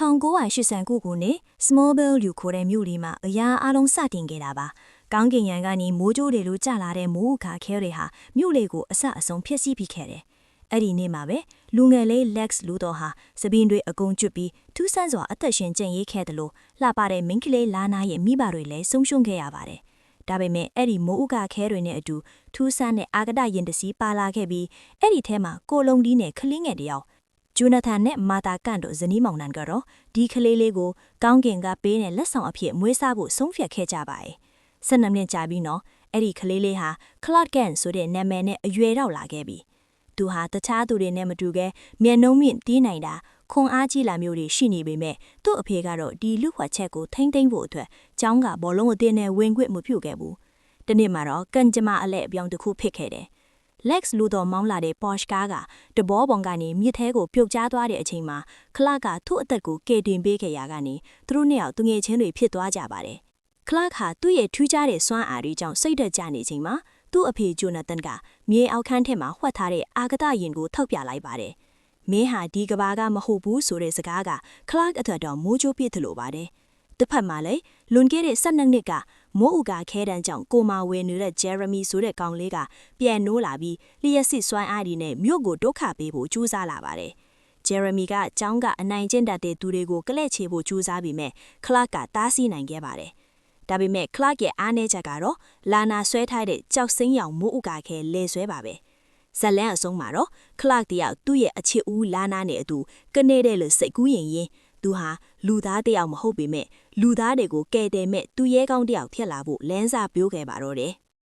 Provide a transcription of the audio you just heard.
1989ခုနှစ် Smallville လူခေါ်တဲ့မြို့လေးမှာအရာအလုံးစတင်ခဲ့တာပါ။ကောင်းကင်ယံကနေမိုးကြိုးတွေလိုကျလာတဲ့မိုးအခါခဲတွေဟာမြို့လေးကိုအဆအဆုံးဖျက်ဆီးပြီးခဲ့တယ်။အဲ့ဒီနေ့မှာပဲလူငယ်လေး Lex လူတော်ဟာစပင်းတွေအကုန်ကျွတ်ပြီးထူးဆန်းစွာအသက်ရှင်ကျင့်ရေးခဲ့တယ်လို့လှပတဲ့မိန်းကလေးလာနာရဲ့မိဘတွေလည်းဆုံးရှုံးခဲ့ရပါတယ်။ဒါပေမဲ့အဲ့ဒီမိုးအခါခဲတွေနဲ့အတူထူးဆန်းတဲ့အာကဒရင်တစီပါလာခဲ့ပြီးအဲ့ဒီထဲမှာကိုလုံးဒီနဲ့ခလင်းငယ်တယောက်ဂျိုနာသန်နဲ့မာတာကန်တို့ဇနီးမောင်နှံကတော့ဒီကလေးလေးကိုကောင်းကင်ကပေးတဲ့လက်ဆောင်အဖြစ်မွေးစားဖို့ဆုံးဖြတ်ခဲ့ကြပါတယ်။12နှစ်ကြာပြီးတော့အဲ့ဒီကလေးလေးဟာ Clark Kent ဆိုတဲ့နာမည်နဲ့အရွယ်ရောက်လာခဲ့ပြီ။သူဟာတခြားသူတွေနဲ့မတူခဲ့မျက်နှုံးမြင့်တီးနိုင်တာခွန်အားကြီးလာမျိုးတွေရှိနေပေမဲ့သူ့အဖေကတော့ဒီလူ့ခွက်ချက်ကိုထိမ့်သိမ့်ဖို့အတွက်ကျောင်းကဘောလုံးအသင်းနဲ့ဝင်ခွင့်မပြုခဲ့ဘူး။ဒီနေ့မှာတော့ကန်ဂျမာအလဲအပြောင်းတစ်ခုဖြစ်ခဲ့တယ်။ Lex လူတော်မောင်းလာတဲ့ Porsche ကားကတဘောပုံကနေမြစ်ထဲကိုပြုတ်ကျသွားတဲ့အချိန်မှာခလကသူ့အသက်ကိုကယ်တင်ပေးခဲ့ရကနေသူတို့နှစ်ယောက်သူငယ်ချင်းတွေဖြစ်သွားကြပါတယ်။ခလကသူ့ရဲ့ထူးခြားတဲ့စွမ်းအားတွေကြောင့်စိတ်သက်ကြနေချိန်မှာသူ့အဖေဂျိုနာသန်ကမြေအောက်ခန်းထဲမှာဝှက်ထားတဲ့အာဂတရင်ကိုထောက်ပြလိုက်ပါတယ်။မင်းဟာဒီကဘာကမဟုတ်ဘူးဆိုတဲ့စကားကခလအထက်တော်မိုးချိုးပြစ်သလိုပါတယ်။တစ်ဖက်မှာလည်းလွန်ခဲ့တဲ့12နှစ်ကမိုးဥကခဲတန်းကြောင့်ကိုမာဝဲနေတဲ့ Jeremy ဆိုတဲ့ကောင်လေးကပြန်နိုးလာပြီးလျှက်စစ်စွမ်းအားတွေနဲ့မြို့ကိုဒုက္ခပေးဖို့ကြိုးစားလာပါတယ်။ Jeremy ကကျောင်းကအနိုင်ကျင့်တတ်တဲ့သူတွေကိုကလဲ့ချေဖို့ကြိုးစားပြီးမဲ့ Clark ကတားဆီးနိုင်ခဲ့ပါတယ်။ဒါပေမဲ့ Clark ရဲ့အားနည်းချက်ကတော့လာနာဆွဲထားတဲ့ကြောက်စိမ်းရောင်မိုးဥကခဲလဲဆွဲပါပဲ။ဇလန်အဆုံးမှာတော့ Clark တယောက်သူ့ရဲ့အချစ်ဦးလာနာနဲ့အတူကနေတဲ့လို့စိတ်ကူးရင်သူဟာလူသားတယောက်မဟုတ်ပေမဲ့လူသားတွေကိုကယ်တယ်မဲ့သူရဲကောင်းတယောက်ဖြစ်လာဖို့လမ်းစာပြိုးခဲ့ပါတော့တယ်။